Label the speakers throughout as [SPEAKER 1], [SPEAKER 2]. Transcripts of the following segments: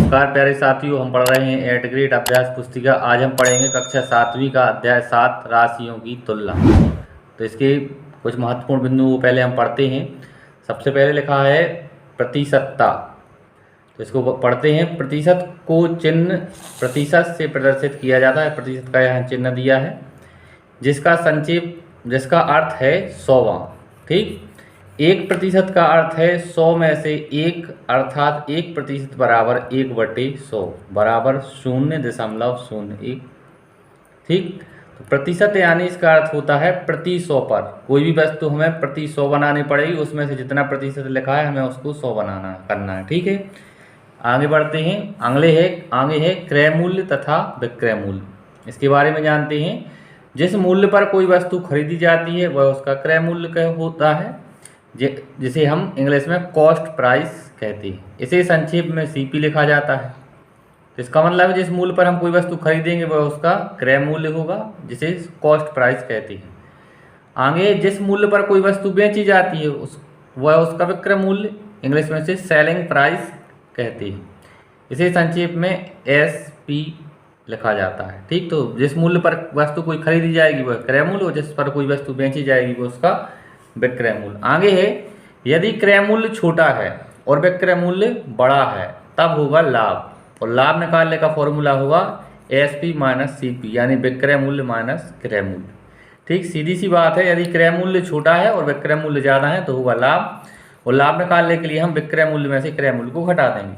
[SPEAKER 1] नमस्कार प्यारे साथियों, हम पढ़ रहे हैं 8th ग्रेड अभ्यास पुस्तिका। आज हम पढ़ेंगे कक्षा 7वीं का अध्याय 7 राशियों की तुलना। तो इसके कुछ महत्वपूर्ण बिंदुओं को पहले हम पढ़ते हैं। सबसे पहले लिखा है प्रतिशतता, तो इसको पढ़ते हैं। प्रतिशत को चिन्ह प्रतिशत से प्रदर्शित किया जाता है। प्रतिशत का यहाँ चिन्ह दिया है, जिसका अर्थ है 100वां। ठीक, 1% का अर्थ है 100 में से 1, अर्थात 1% बराबर 1/100 बराबर 0.01। ठीक, तो प्रतिशत यानी इसका अर्थ होता है प्रति 100 पर। कोई भी वस्तु हमें प्रति 100 बनानी पड़ेगी, उसमें से जितना प्रतिशत लिखा है हमें उसको 100 करना है। ठीक है, आगे बढ़ते हैं। आगे है क्रय मूल्य तथा विक्रय मूल्य। इसके बारे में जानते हैं। जिस मूल्य पर कोई वस्तु खरीदी जाती है वह उसका क्रय मूल्य होता है, जिसे हम इंग्लिश में कॉस्ट प्राइस कहते हैं। इसे संक्षेप में सीपी लिखा जाता है। तो इसका मतलब है जिस मूल्य पर हम कोई वस्तु खरीदेंगे वह उसका क्रय मूल्य होगा, जिसे कॉस्ट प्राइस कहते हैं। आगे जिस मूल्य पर कोई वस्तु बेची जाती है वह उसका विक्रय मूल्य, इंग्लिश में से सेलिंग प्राइस कहते हैं। इसे संक्षेप में एसपी लिखा जाता है। ठीक, तो जिस मूल्य पर वस्तु कोई खरीदी जाएगी वह क्रय मूल्य, और जिस पर कोई वस्तु बेची जाएगी वो उसका विक्रय मूल्य। आगे है यदि क्रय मूल्य छोटा है और विक्रय मूल्य बड़ा है तब होगा लाभ, और लाभ निकालने का फॉर्मूला होगा एसपी माइनस सीपी, यानी विक्रय मूल्य माइनस क्रय मूल्य। ठीक, सीधी सी बात है। यदि क्रय मूल्य छोटा है और विक्रय मूल्य ज़्यादा है तो होगा लाभ, और लाभ निकालने के लिए हम विक्रय मूल्य में से क्रय मूल्य को घटा देंगे।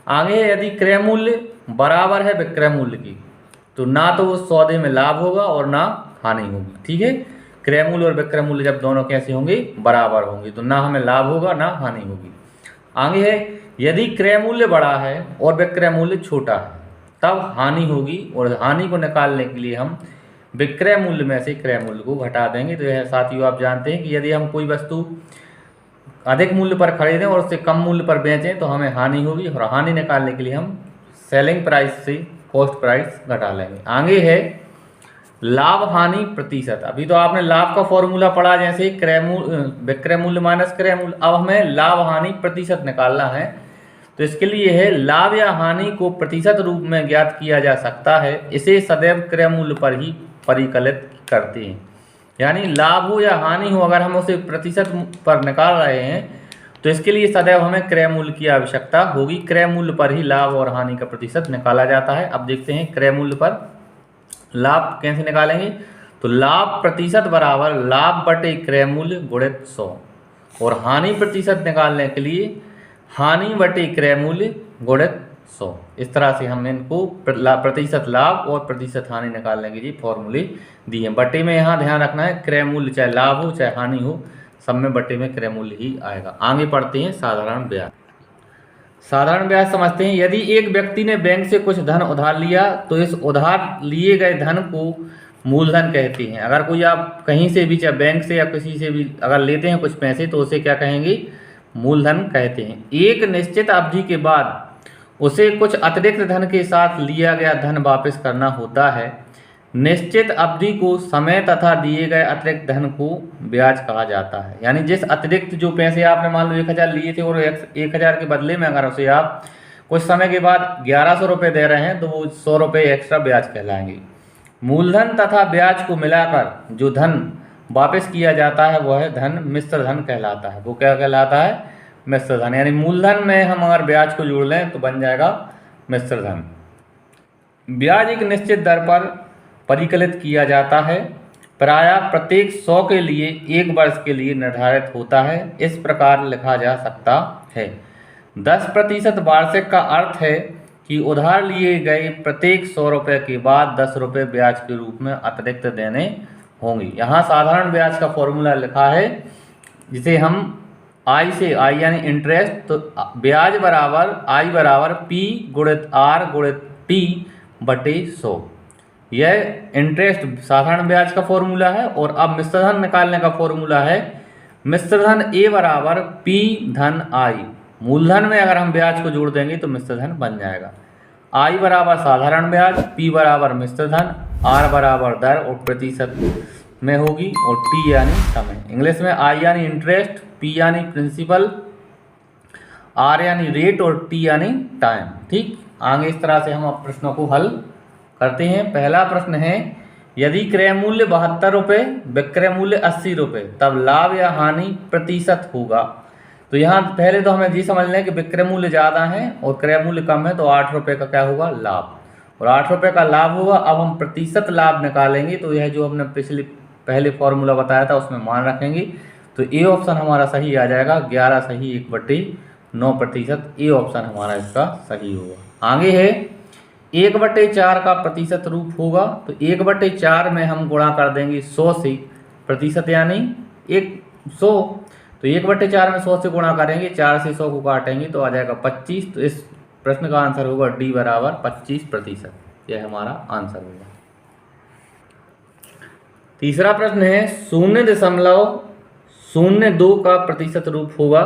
[SPEAKER 1] आगे है यदि क्रय मूल्य बराबर है विक्रय मूल्य की तो ना तो उस सौदे में लाभ होगा और ना हानि होगी। ठीक है, क्रय मूल्य और विक्रय मूल्य जब दोनों कैसे होंगे, बराबर होंगे, तो ना हमें लाभ होगा ना हानि होगी। आगे है यदि क्रय मूल्य बड़ा है और विक्रय मूल्य छोटा है तब हानि होगी, और हानि को निकालने के लिए हम विक्रय मूल्य में से क्रय मूल्य को घटा देंगे। तो यह साथियों आप जानते हैं कि यदि हम कोई वस्तु अधिक मूल्य पर खरीदें और उससे कम मूल्य पर बेचें तो हमें हानि होगी, और हानि निकालने के लिए हम सेलिंग प्राइस से कॉस्ट प्राइस घटा लेंगे। आगे है लाभ हानि प्रतिशत। अभी तो आपने लाभ का फॉर्मूला पढ़ा, जैसे विक्रय मूल्य माइनस क्रय मूल्य। अब हमें लाभ हानि प्रतिशत निकालना है। तो इसके लिए है लाभ या हानि को प्रतिशत रूप में ज्ञात किया जा सकता है। इसे सदैव क्रय मूल्य पर ही परिकलित करते हैं, यानी लाभ हो या हानि हो, अगर हम उसे प्रतिशत पर निकाल रहे हैं तो इसके लिए सदैव हमें क्रय मूल्य की आवश्यकता होगी। क्रय मूल्य पर ही लाभ और हानि का प्रतिशत निकाला जाता है। अब देखते हैं क्रय मूल्य पर लाभ कैसे निकालेंगे। तो लाभ प्रतिशत बराबर लाभ बटे क्रय मूल्य गुणित 100, और हानि प्रतिशत निकालने के लिए हानि बटे क्रय मूल्य गुणित 100। इस तरह से हम इनको प्रतिशत लाभ और प्रतिशत हानि निकालने के लिए फॉर्मूले दिए हैं। बटे में यहाँ ध्यान रखना है, क्रय मूल्य चाहे लाभ हो चाहे हानि हो, सब में बटे में क्रय मूल्य ही आएगा। आगे पढ़ते हैं साधारण ब्याज। साधारण ब्याज समझते हैं। यदि एक व्यक्ति ने बैंक से कुछ धन उधार लिया तो इस उधार लिए गए धन को मूलधन कहते हैं। अगर कोई आप कहीं से भी, चाहे बैंक से या किसी से भी अगर लेते हैं कुछ पैसे, तो उसे क्या कहेंगे, मूलधन कहते हैं। एक निश्चित अवधि के बाद उसे कुछ अतिरिक्त धन के साथ लिया गया धन वापस करना होता है। निश्चित अवधि को समय तथा दिए गए अतिरिक्त धन को ब्याज कहा जाता है। यानी जिस अतिरिक्त जो पैसे आपने मान लो 1000 लिए थे और 1000 के बदले में अगर उसे आप कुछ समय के बाद 1100 रुपये दे रहे हैं तो वो 100 रुपये एक्स्ट्रा ब्याज कहलाएंगे। मूलधन तथा ब्याज को मिलाकर जो धन वापस किया जाता है वह धन मिश्र धन कहलाता है। वो क्या कहलाता है, मिश्र धन। यानी मूलधन में हम अगर ब्याज को जोड़ लें तो बन जाएगा मिश्र धन। ब्याज एक निश्चित दर पर परिकलित किया जाता है, प्रायः प्रत्येक 100 के लिए 1 वर्ष के लिए निर्धारित होता है। इस प्रकार लिखा जा सकता है। 10% वार्षिक का अर्थ है कि उधार लिए गए प्रत्येक 100 रुपये के बाद 10 रुपये ब्याज के रूप में अतिरिक्त देने होंगे। यहाँ साधारण ब्याज का फॉर्मूला लिखा है, जिसे हम आई से आई यानी इंटरेस्ट, तो ब्याज बराबर आई बराबर पी गुणित आर गुणित टी बटे 100। यह इंटरेस्ट साधारण ब्याज का फॉर्मूला है। और अब मिश्र धन निकालने का फॉर्मूला है मिश्र धन ए बराबर पी धन आई। मूलधन में अगर हम ब्याज को जोड़ देंगे तो मिश्र धन बन जाएगा। आई बराबर साधारण ब्याज, पी बराबर मिश्र धन, आर बराबर दर और प्रतिशत में होगी, और टी यानी समय। इंग्लिश में आई यानी इंटरेस्ट, पी यानी प्रिंसिपल, आर यानी रेट और टी यानी टाइम। ठीक, आगे इस तरह से हम अब प्रश्नों को हल करते हैं। पहला प्रश्न है, यदि क्रय मूल्य 72 रुपये, विक्रय मूल्य 80 रुपये, तब लाभ या हानि प्रतिशत होगा। तो यहाँ पहले तो हमें ये समझ लें कि विक्रय मूल्य ज़्यादा है और क्रय मूल्य कम है, तो 8 रुपये का क्या होगा, लाभ, और 8 रुपये का लाभ होगा। अब हम प्रतिशत लाभ निकालेंगे, तो यह जो हमने पहले फॉर्मूला बताया था उसमें मान रखेंगे, तो ए ऑप्शन हमारा सही आ जाएगा, 11 सही 1/9%, ए ऑप्शन हमारा इसका सही होगा। आगे है 1/4 का प्रतिशत रूप होगा, तो 1/4 में हम गुणा कर देंगे 100 से, प्रतिशत यानी 100, तो 1/4 में 100 से गुणा करेंगे, 4 से 100 को काटेंगे तो आ जाएगा 25। तो इस प्रश्न का आंसर होगा डी बराबर 25%, यह हमारा आंसर होगा। तीसरा प्रश्न है 0.02 का प्रतिशत रूप होगा,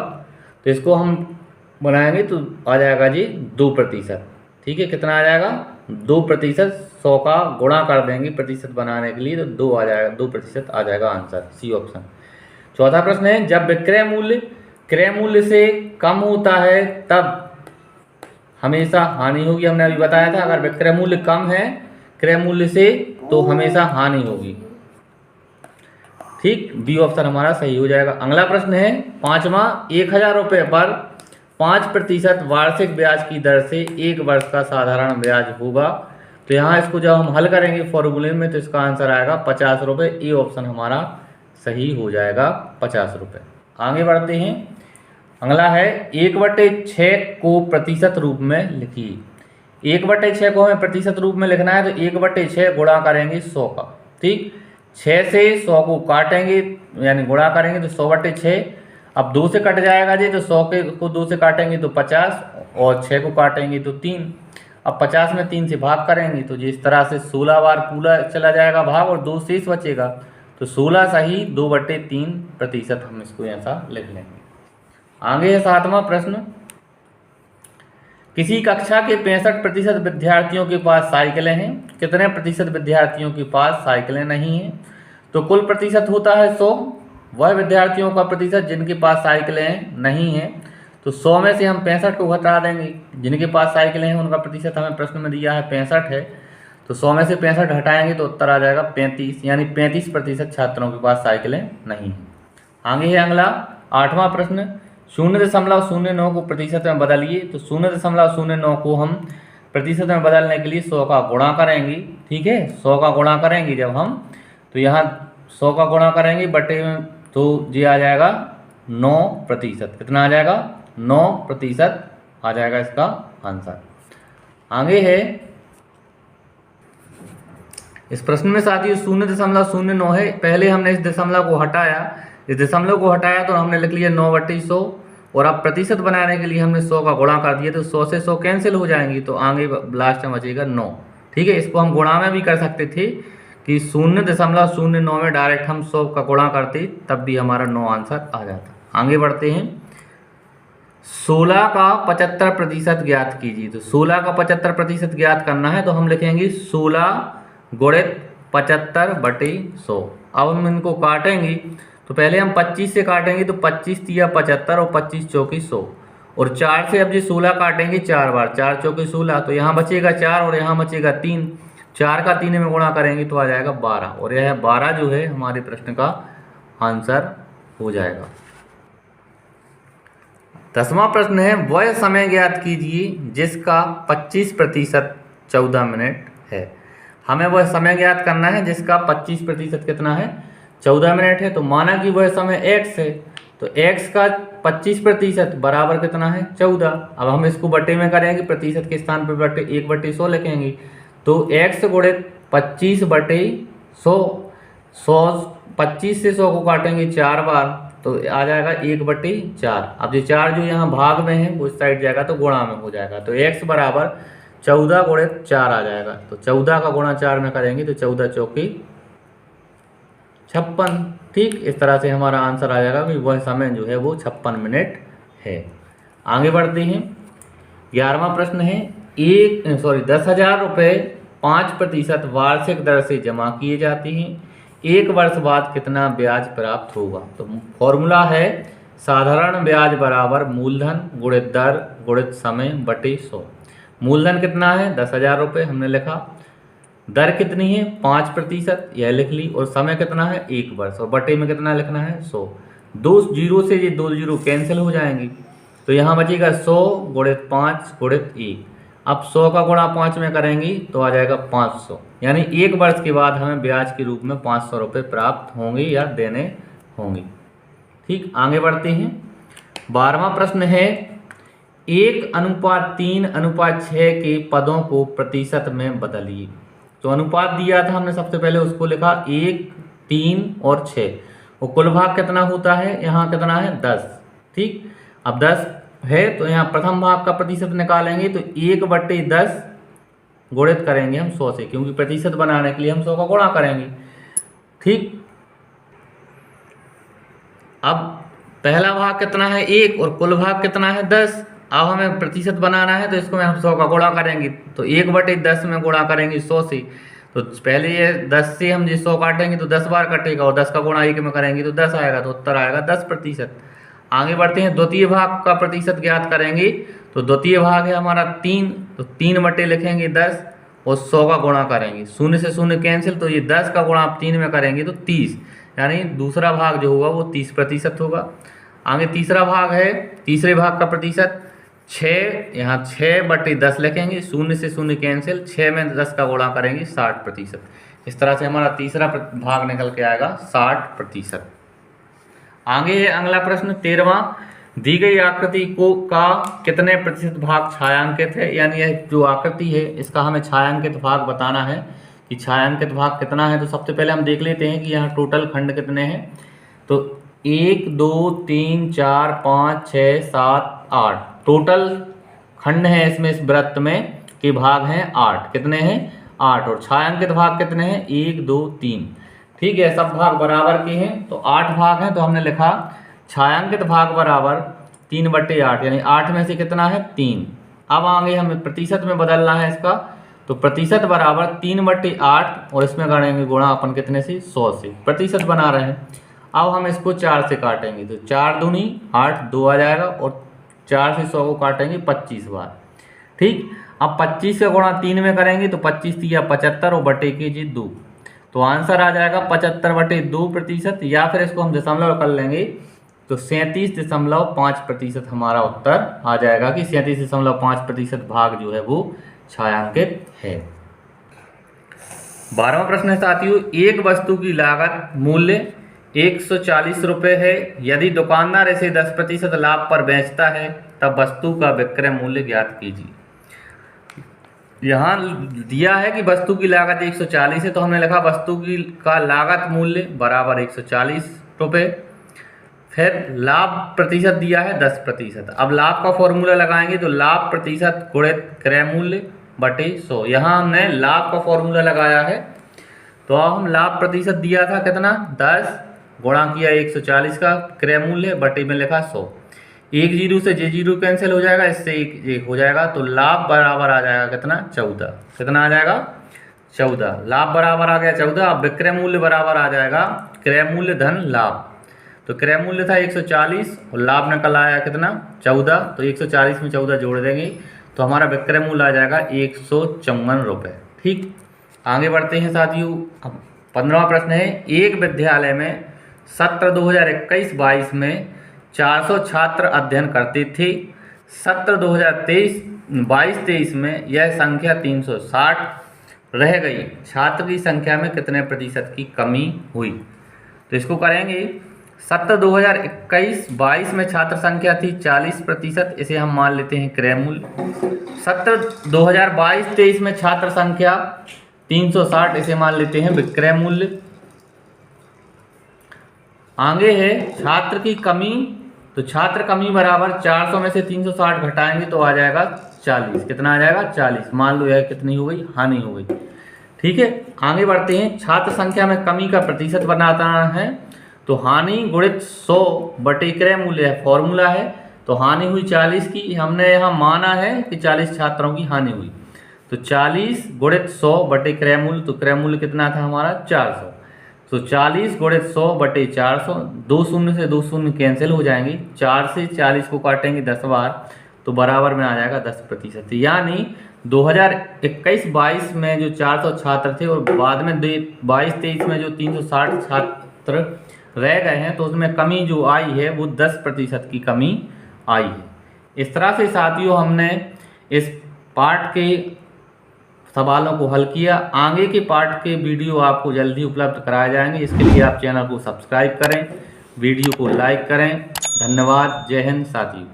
[SPEAKER 1] तो इसको हम बनाएंगे तो आ जाएगा जी 2%। ठीक है, कितना आ जाएगा, 2%, 100 का गुणा कर देंगे प्रतिशत बनाने के लिए, तो 2 आ जाएगा, 2% आ जाएगा आंसर, सी ऑप्शन। चौथा प्रश्न है, जब विक्रय मूल्य क्रय मूल्य से कम होता है तब हमेशा हानि होगी। हमने अभी बताया था, अगर विक्रय मूल्य कम है क्रय मूल्य से तो हमेशा हानि होगी। ठीक, बी ऑप्शन हमारा सही हो जाएगा। अगला प्रश्न है पांचवा, 1000 रुपये पर 5% वार्षिक ब्याज की दर से 1 वर्ष का साधारण ब्याज होगा। तो यहाँ इसको जब हम हल करेंगे फॉर्मूले में, तो इसका आंसर आएगा 50 रुपये, ए ऑप्शन हमारा सही हो जाएगा, 50 रुपये। आगे बढ़ते हैं। अगला है 1/6 को प्रतिशत रूप में लिखिए। 1/6 को हमें प्रतिशत रूप में लिखना है, तो 1/6 गुणा करेंगे 100 का। ठीक, 6 से 100 को काटेंगे यानी गुणा करेंगे तो 100/6। अब 2 से कट जाएगा जी, तो 100 को 2 से काटेंगे तो 50, और 6 को काटेंगे तो 3। अब 50 में 3 से भाग करेंगे तो जिस तरह से 16 बार पूरा चला जाएगा भाग, और 2 शेष बचेगा, तो 16 सही 2/3% हम इसको ऐसा लिख लेंगे। आगे है 7वां प्रश्न, किसी कक्षा के 65% विद्यार्थियों के पास साइकिलें हैं, कितने प्रतिशत विद्यार्थियों के पास साइकिलें नहीं हैं। तो कुल प्रतिशत होता है 100, वह विद्यार्थियों का प्रतिशत जिनके पास साइकिलें नहीं हैं, तो 100 में से हम 65 को घटा देंगे। जिनके पास साइकिलें हैं उनका प्रतिशत हमें प्रश्न में दिया है 65 है, तो 100 में से 65 हटाएंगे तो उत्तर आ जाएगा 35, यानी 35% छात्रों के पास साइकिलें नहीं हैं। आगे है अगला 8वां प्रश्न, 0.09 को प्रतिशत में बदलिए। तो 0.09 को हम प्रतिशत में बदलने के लिए 100 का गुणा करेंगे। ठीक है, 100 का गुणा करेंगे जब हम, तो यहाँ 100 का गुणा करेंगे बटे में, तो ये आ जाएगा 9%। कितना आ जाएगा, 9% आ जाएगा इसका आंसर। आगे है इस प्रश्न में साथियों 0.09 है, पहले हमने इस दशमलव को हटाया, तो हमने लिख लिया 9/100, और अब प्रतिशत बनाने के लिए हमने 100 का गुणा कर दिया, तो 100 से 100 कैंसिल हो जाएंगी, तो आगे लास्ट में बचेगा 9। ठीक है, इसको हम गुणा में भी कर सकते थे कि 0.09 में डायरेक्ट हम 100 का गुणा करते, तब भी हमारा 9 आंसर आ जाता। आगे बढ़ते हैं। 16 का 75% ज्ञात कीजिए। तो 16 का 75% ज्ञात करना है, तो हम लिखेंगे 16 गुणित 75/100। अब हम इनको काटेंगे, तो पहले हम 25 से काटेंगे, तो 25 तिया 75 और 25 चौकी 100, और 4 से अब जी 16 काटेंगे 4 बार, 4 चौकी 16, तो यहाँ बचेगा 4 और यहाँ बचेगा 3। 4 का 3 में गुणा करेंगे तो आ जाएगा 12, और यह 12 जो है हमारे प्रश्न का आंसर हो जाएगा। 10वां प्रश्न है, वह समय ज्ञात कीजिए जिसका 25% 14 मिनट है। हमें वह समय ज्ञात करना है जिसका 25% कितना है, 14 मिनट है। तो माना कि वह समय x है, तो x का 25% बराबर कितना है, 14। अब हम इसको बटे में करेंगे, प्रतिशत के स्थान पर बटे 1/100 लिखेंगे, तो x गुणित 25/100, 25 से 100 को काटेंगे 4 बार, तो आ जाएगा 1/4। अब ये 4 जो यहाँ भाग में है वो इस साइड जाएगा तो गुणा में हो जाएगा, तो x बराबर 14 गुणित 4 आ जाएगा। तो 14 का गुणा 4 में करेंगे तो 14 चौकी 56। ठीक, इस तरह से हमारा आंसर आ जाएगा कि वह समय जो है वो 56 मिनट है। आगे बढ़ते हैं। 11वां प्रश्न है, 10,000 रुपये 5% वार्षिक दर से जमा किए जाते हैं, 1 वर्ष बाद कितना ब्याज प्राप्त होगा। तो फॉर्मूला है साधारण ब्याज बराबर मूलधन गुणित दर गुणित समय बटे 100। मूलधन कितना है 10,000 रुपये हमने लिखा, दर कितनी है 5% यह लिख ली, और समय कितना है 1 वर्ष, और बटे में कितना लिखना है 100। 2 जीरो से ये 2 जीरो कैंसिल हो जाएंगी, तो यहाँ बचेगा 100 गुणित 5 गुणित 1। अब 100 का गुणा 5 में करेंगी तो आ जाएगा 500, यानी 1 वर्ष के बाद हमें ब्याज के रूप में 500 रुपये प्राप्त होंगे या देने होंगे। ठीक, आगे बढ़ते हैं। 12वां प्रश्न है 1:3:6 के पदों को प्रतिशत में बदलिए। तो अनुपात दिया था हमने, सबसे पहले उसको लिखा 1, 3 और 6, और कुल भाग कितना होता है, यहाँ कितना है 10। ठीक, अब 10 है तो यहाँ प्रथम भाग का प्रतिशत निकालेंगे, तो 1/10 गुणित करेंगे हम 100 से, क्योंकि प्रतिशत बनाने के लिए हम 100 का गुणा करेंगे। ठीक, अब पहला भाग कितना है 1 और कुल भाग कितना है 10। अब हमें प्रतिशत बनाना है तो इसको हम 100 का गुणा करेंगे, तो 1/10 में गुणा करेंगे 100 से। तो पहले ये 10 से हम 100 काटेंगे तो 10 बार कटेगा, और 10 का गुणा 1 में करेंगे तो 10 आएगा, तो उत्तर आएगा 10%। आगे बढ़ते हैं, द्वितीय भाग का प्रतिशत ज्ञात करेंगे। तो द्वितीय भाग है हमारा 3, तो 3 बटे लिखेंगे 10 और 100 का गुणा करेंगे, 0 से 0 कैंसिल, तो ये 10 का गुणा आप 3 में करेंगे तो 30, यानी दूसरा भाग जो होगा वो 30% होगा। आगे तीसरा भाग है, तीसरे भाग का प्रतिशत 6, यहाँ 6/10 लिखेंगे, 0 से 0 कैंसिल, 6 में 10 का गुणा करेंगे 60%। इस तरह से हमारा तीसरा भाग निकल के आएगा 60%। आगे है अगला प्रश्न 13वां, दी गई आकृति का कितने प्रतिशत भाग छायांकित है, यानी यह जो आकृति है इसका हमें छायांकित भाग बताना है कि छायांकित भाग कितना है। तो सबसे पहले हम देख लेते हैं कि यहाँ टोटल खंड कितने हैं। तो 1, 2, 3, 4, 5, 6, 7, 8 टोटल खंड है इसमें, इस वृत्त में के भाग हैं 8। कितने हैं 8, और छायांकित भाग कितने हैं 1, 2, 3। ठीक है, सब भाग बराबर के हैं तो 8 भाग हैं, तो हमने लिखा छायांकित भाग बराबर 3/8, यानी 8 में से कितना है 3। अब आगे हमें प्रतिशत में बदलना है इसका, तो प्रतिशत बराबर 3/8, और इसमें करेंगे गुणा अपन कितने से 100 से, प्रतिशत बना रहे हैं। अब हम इसको 4 से काटेंगे, तो 4 दूनी 8, 2 आ जाएगा, और 4 से 100 को काटेंगे 25 बार। ठीक, अब 25 का गुणा 3 में करेंगे तो 25 3 75, और बटे के जी 2, तो आंसर आ जाएगा 75/2%, या फिर इसको हम दशमलव कर लेंगे तो 37.5% हमारा उत्तर आ जाएगा कि 37.5% भाग जो है वो छायांकित है। 12वां प्रश्न है साथियों, एक वस्तु की लागत मूल्य 140 रुपये है, यदि दुकानदार इसे 10% लाभ पर बेचता है तब वस्तु का विक्रय मूल्य ज्ञात कीजिए। यहाँ दिया है कि वस्तु की लागत 140 है, तो हमने लिखा वस्तु की का लागत मूल्य बराबर 140 रुपये, फिर लाभ प्रतिशत दिया है 10%। अब लाभ का फॉर्मूला लगाएंगे तो लाभ प्रतिशत गुणित क्रय मूल्य बटे 100। यहाँ हमने लाभ का फॉर्मूला लगाया है, तो अब हम लाभ प्रतिशत दिया था कितना 10, गुणा किया 140 का क्रय मूल्य, बटे में लिखा 100। 1 जीरो से जे जीरो कैंसिल हो जाएगा, इससे 1 हो जाएगा, तो लाभ बराबर आ जाएगा कितना 14। कितना आ जाएगा 14, लाभ बराबर आ गया 14। अब विक्रय मूल्य बराबर आ जाएगा क्रय मूल्य धन लाभ, तो क्रय मूल्य था 140 और लाभ निकल आया कितना 14, तो 140 में 14 जोड़ देंगे तो हमारा विक्रय मूल्य आ जाएगा 154 रुपये। ठीक, आगे बढ़ते हैं साथियों। अब 15वां प्रश्न है, एक विद्यालय में सत्र 2021-22 में 400 छात्र अध्ययन करते थे, सत्र 2022-23 में यह संख्या 360 रह गई, छात्र की संख्या में कितने प्रतिशत की कमी हुई। तो इसको करेंगे, सत्र 2021-22 में छात्र संख्या थी 40%, इसे हम मान लेते हैं क्रय मूल्य। सत्र 2022-23 में छात्र संख्या 360, इसे मान लेते हैं विक्रय मूल्य। आगे है छात्र की कमी, तो छात्र कमी बराबर 400 में से 360 घटाएंगे तो आ जाएगा 40। कितना आ जाएगा 40, मान लो यह कितनी हो गई, हानि हो गई। ठीक है, आगे बढ़ते हैं। छात्र संख्या में कमी का प्रतिशत बनाना है, तो हानि गुणित 100 बटे क्रय मूल्य है, फॉर्मूला है। तो हानि हुई 40 की, हमने यहाँ माना है कि 40 छात्रों की हानि हुई, तो 40 गुणित 100 बटे क्रय मूल्य, तो क्रय मूल्य कितना था हमारा 400। तो 40 गुणित 100 बटे 400, 2 शून्य से 2 शून्य कैंसिल हो जाएंगी, 4 से 40 को काटेंगे 10 बार तो बराबर में आ जाएगा 10%। यानी 2021-22 में जो 400 छात्र थे और बाद में 22-23 में जो 360 छात्र रह गए हैं, तो उसमें कमी जो आई है वो 10% की कमी आई है। इस तरह से साथियों हमने इस पार्ट के सवालों को हल किया। आगे के पार्ट के वीडियो आपको जल्दी उपलब्ध कराए जाएंगे। इसके लिए आप चैनल को सब्सक्राइब करें, वीडियो को लाइक करें। धन्यवाद। जय हिंद साथियों।